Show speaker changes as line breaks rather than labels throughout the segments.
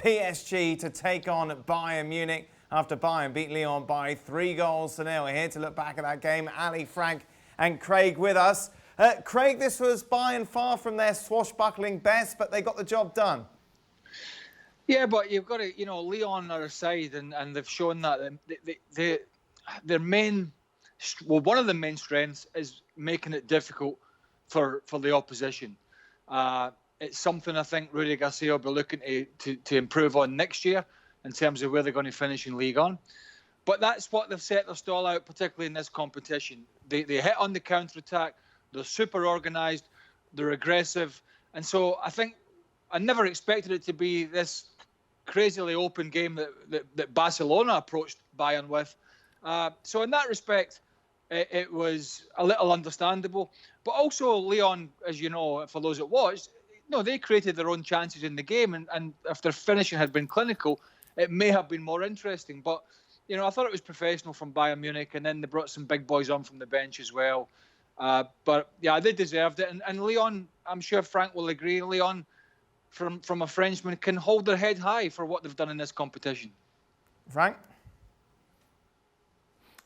PSG to take on Bayern Munich after Bayern beat Lyon by 3-0. Here to look back at that game, Ali, Frank and Craig with us. Craig, this was Bayern far from their swashbuckling best, but they got the job done.
Yeah, but you've got to, Lyon are a side, and they've shown that their main, one of the main strengths is making it difficult for the opposition. It's something I think Rudy Garcia will be looking to improve on next year in terms of where they're going to finish in Ligue 1. But that's what they've set their stall out, particularly in this competition. They hit on the counter-attack, they're super organised, they're aggressive. And so I think I never expected it to be this crazily open game that Barcelona approached Bayern with. So in that respect, it was a little understandable. But also Lyon, as you know, for those that watched, they created their own chances in the game. And if their finishing had been clinical, it may have been more interesting. But, I thought it was professional from Bayern Munich. And then they brought some big boys on from the bench as well. But, yeah, they deserved it. And Lyon, I'm sure Frank will agree, Lyon, from a Frenchman, can hold their head high for what they've done in this competition.
Frank?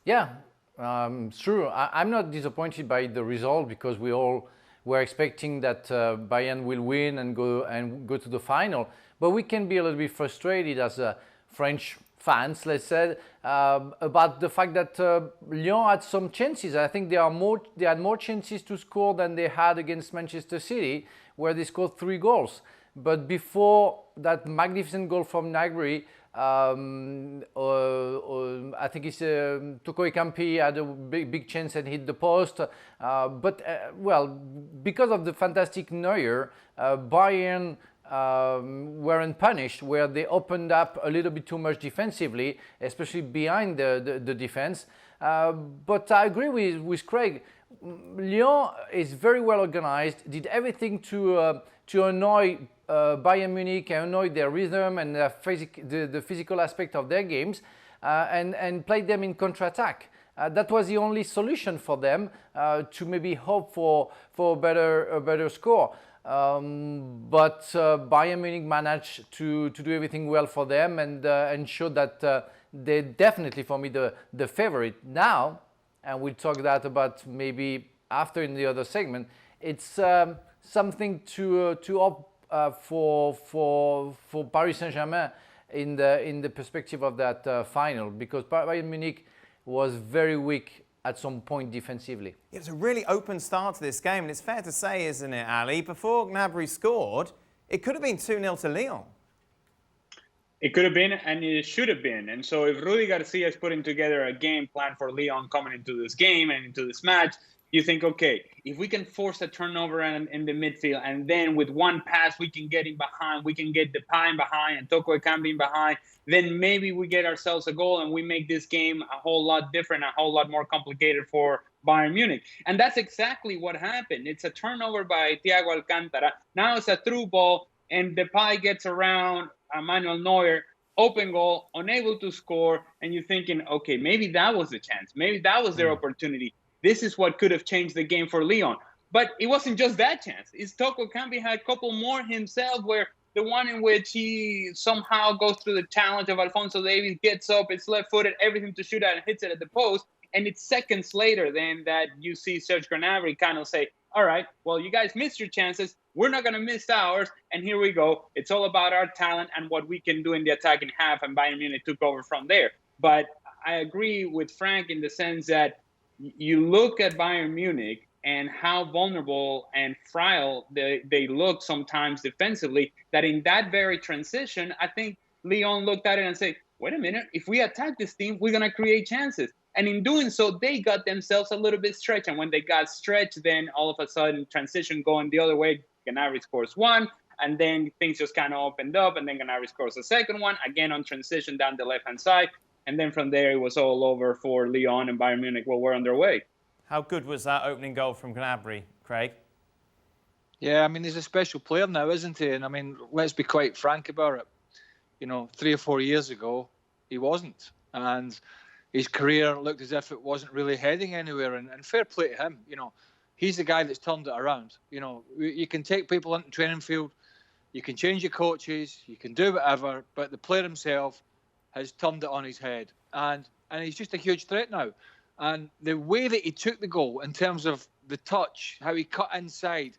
Yeah, it's true. I'm not disappointed by the result because we all were expecting that Bayern will win and go to the final. But we can be a little bit frustrated as French fans, let's say, about the fact that Lyon had some chances. I think they had more chances to score than they had against Manchester City, where they scored 3 goals. But before that magnificent goal from Gnabry, I think it's Toko Ekambi had a big chance and hit the post. Because of the fantastic Neuer, Bayern weren't punished, where they opened up a little bit too much defensively, especially behind the defense. But I agree with Craig. Lyon is very well organized, did everything to annoy Bayern Munich and annoy their rhythm and the physical aspect of their games, and played them in counter-attack. That was the only solution for them to maybe hope for a better score. But Bayern Munich managed to do everything well for them and showed that they're definitely, for me, the favorite. Now, and we'll talk that about maybe after in the other segment, it's something to opt for Paris Saint-Germain in the perspective of that final, because Bayern Munich was very weak at some point defensively.
It was a really open start to this game, and it's fair to say, isn't it, Ali? Before Gnabry scored, it could have been 2-0 to Lyon.
It could have been, and it should have been. And so if Rudy Garcia is putting together a game plan for Lyon coming into this game and into this match, you think, okay, if we can force a turnover in the midfield, and then with one pass we can get in behind, we can get Depay in behind and Toko Ekambi in behind, then maybe we get ourselves a goal and we make this game a whole lot different, a whole lot more complicated for Bayern Munich. And that's exactly what happened. It's a turnover by Thiago Alcantara. Now it's a through ball, and Depay gets around Manuel Neuer, open goal, unable to score, and you're thinking, okay, maybe that was the chance. Maybe that was their opportunity. This is what could have changed the game for Lyon. But it wasn't just that chance. Toko Ekambi had a couple more himself, where the one in which he somehow goes through the challenge of Alphonso Davies, gets up, it's left-footed, everything to shoot at, and hits it at the post. And it's seconds later then that you see Serge Gnabry kind of say, all right, well, you guys missed your chances. We're not going to miss ours. And here we go. It's all about our talent and what we can do in the attacking half. And Bayern Munich took over from there. But I agree with Frank in the sense that you look at Bayern Munich and how vulnerable and fragile they look sometimes defensively, that in that very transition, I think Lyon looked at it and said, wait a minute, if we attack this team, we're going to create chances. And in doing so, they got themselves a little bit stretched. And when they got stretched, then all of a sudden, transition going the other way, Gnabry scores one, and then things just kind of opened up, and then Gnabry scores a second one, again on transition down the left-hand side. And then from there, it was all over for Lyon, and Bayern Munich were on their way.
How good was that opening goal from Gnabry, Craig?
Yeah, I mean, he's a special player now, isn't he? And I mean, let's be quite frank about it. 3 or 4 years ago, he wasn't. And his career looked as if it wasn't really heading anywhere. And fair play to him. He's the guy that's turned it around. You can take people into training field, You can change your coaches, you can do whatever, but the player himself has turned it on his head. And he's just a huge threat now. And the way that he took the goal in terms of the touch, how he cut inside,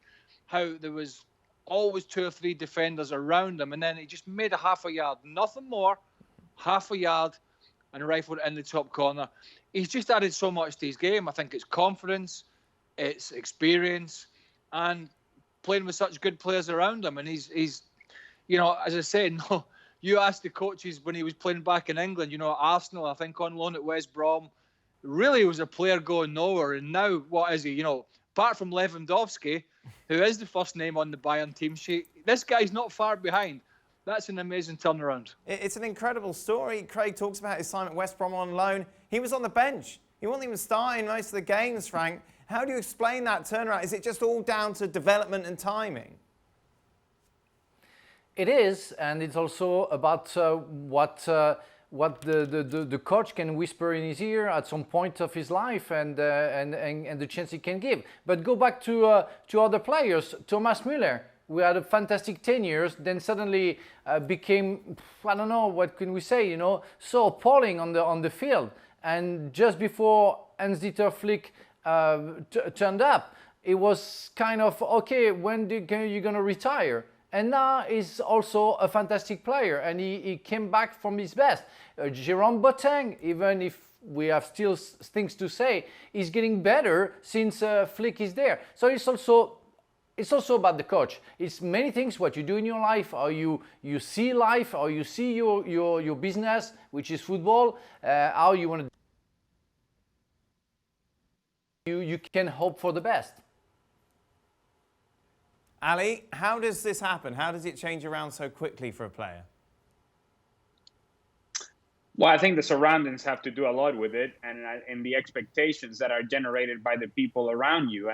how there was always 2 or 3 defenders around him, and then he just made a half a yard, nothing more, half a yard, and rifled it in the top corner. He's just added so much to his game. I think it's confidence, it's experience, and playing with such good players around him. And he's as I said, no, you asked the coaches when he was playing back in England, Arsenal, I think on loan at West Brom, really was a player going nowhere. And now, what is he? Apart from Lewandowski, who is the first name on the Bayern team sheet, this guy's not far behind. That's an amazing turnaround.
It's an incredible story. Craig talks about his time at West Brom on loan. He was on the bench. He wasn't even starting most of the games, Frank. How do you explain that turnaround? Is it just all down to development and timing?
It is, and it's also about what the coach can whisper in his ear at some point of his life, and the chance he can give. But go back to other players. Thomas Müller, we had a fantastic 10 years, then suddenly became, I don't know, what can we say, so appalling on the field. And just before Hans-Dieter Flick turned up, it was kind of, okay, when are you going to retire? And now he's also a fantastic player, and he came back from his best. Jerome Boateng, even if we have still things to say, is getting better since Flick is there. So it's also about the coach. It's many things, what you do in your life, how you see life, how you see your business, which is football, how you want to you can hope for the best.
Ali, how does this happen? How does it change around so quickly for a player?
Well, I think the surroundings have to do a lot with it, and the expectations that are generated by the people around you.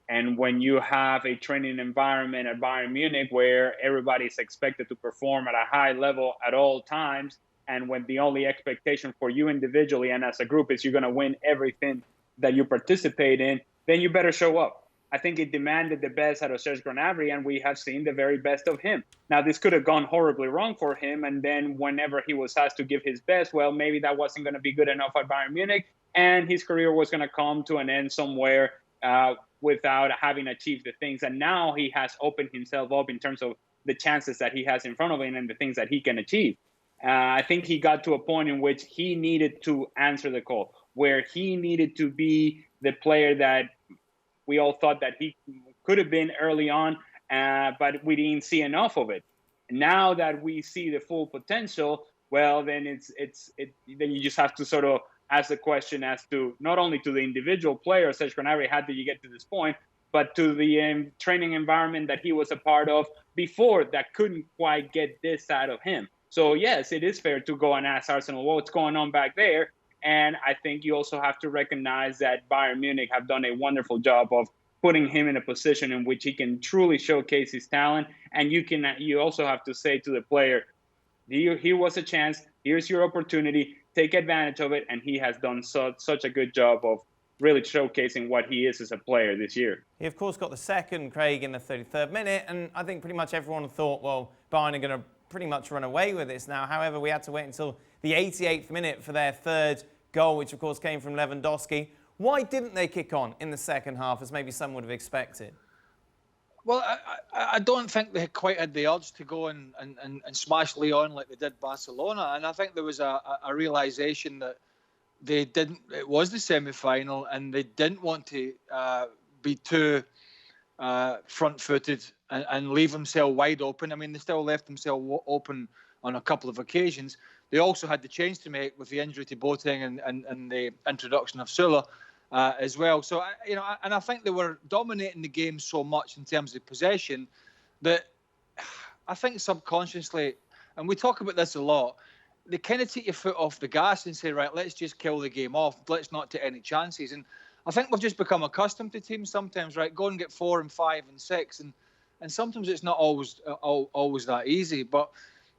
And when you have a training environment at Bayern Munich where everybody's expected to perform at a high level at all times, and when the only expectation for you individually and as a group is you're going to win everything that you participate in, then you better show up. I think it demanded the best out of Serge Gnabry, and we have seen the very best of him. Now, this could have gone horribly wrong for him, and then whenever he was asked to give his best, well, maybe that wasn't going to be good enough at Bayern Munich, and his career was going to come to an end somewhere without having achieved the things. And now he has opened himself up in terms of the chances that he has in front of him and the things that he can achieve. I think he got to a point in which he needed to answer the call, where he needed to be the player that we all thought that he could have been early on, but we didn't see enough of it. Now that we see the full potential, well, then then you just have to sort of ask the question as to not only to the individual player, Serge Gnabry, how did you get to this point, but to the training environment that he was a part of before that couldn't quite get this out of him. So yes, it is fair to go and ask Arsenal, well, what's going on back there? And I think you also have to recognize that Bayern Munich have done a wonderful job of putting him in a position in which he can truly showcase his talent. And you also have to say to the player, here was a chance, here's your opportunity, take advantage of it. And he has done such a good job of really showcasing what he is as a player this year.
He, of course, got the second, Craig, in the 33rd minute. And I think pretty much everyone thought, well, Bayern are going to pretty much run away with this now. However, we had to wait until the 88th minute for their third goal, which of course came from Lewandowski. Why didn't they kick on in the second half, as maybe some would have expected?
Well, I don't think they quite had the urge to go and smash Lyon like they did Barcelona. And I think there was a realisation that they didn't. It was the semi-final, and they didn't want to be too front-footed and leave themselves wide open. I mean, they still left themselves open on a couple of occasions. They also had the change to make with the injury to Boateng and the introduction of Süle as well. So, and I think they were dominating the game so much in terms of possession that I think subconsciously, and we talk about this a lot, they kind of take your foot off the gas and say, right, let's just kill the game off. Let's not take any chances. And I think we've just become accustomed to teams sometimes, right? Go and get 4 and 5 and 6. And sometimes it's not always that easy. But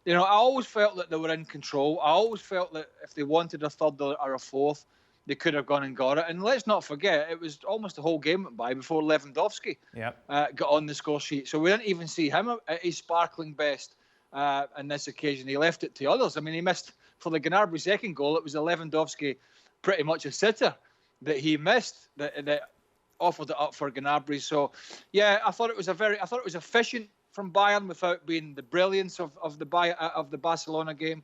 I always felt that they were in control. I always felt that if they wanted a third or a fourth, they could have gone and got it. And let's not forget, it was almost the whole game went by before Lewandowski got on the score sheet. So we didn't even see him at his sparkling best on this occasion. He left it to others. I mean, he missed for the Gnabry second goal. It was a Lewandowski, pretty much a sitter that he missed that offered it up for Gnabry. So, yeah, I thought it was efficient from Bayern without being the brilliance of the Barcelona game,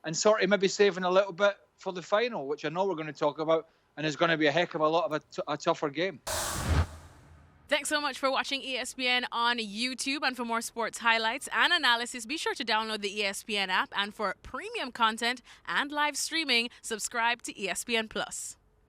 and sort of maybe saving a little bit for the final, which I know we're going to talk about, and is going to be a heck of a lot of a tougher game.
Thanks so much for watching ESPN on YouTube. And for more sports highlights and analysis, be sure to download the ESPN app. And for premium content and live streaming, subscribe to ESPN Plus.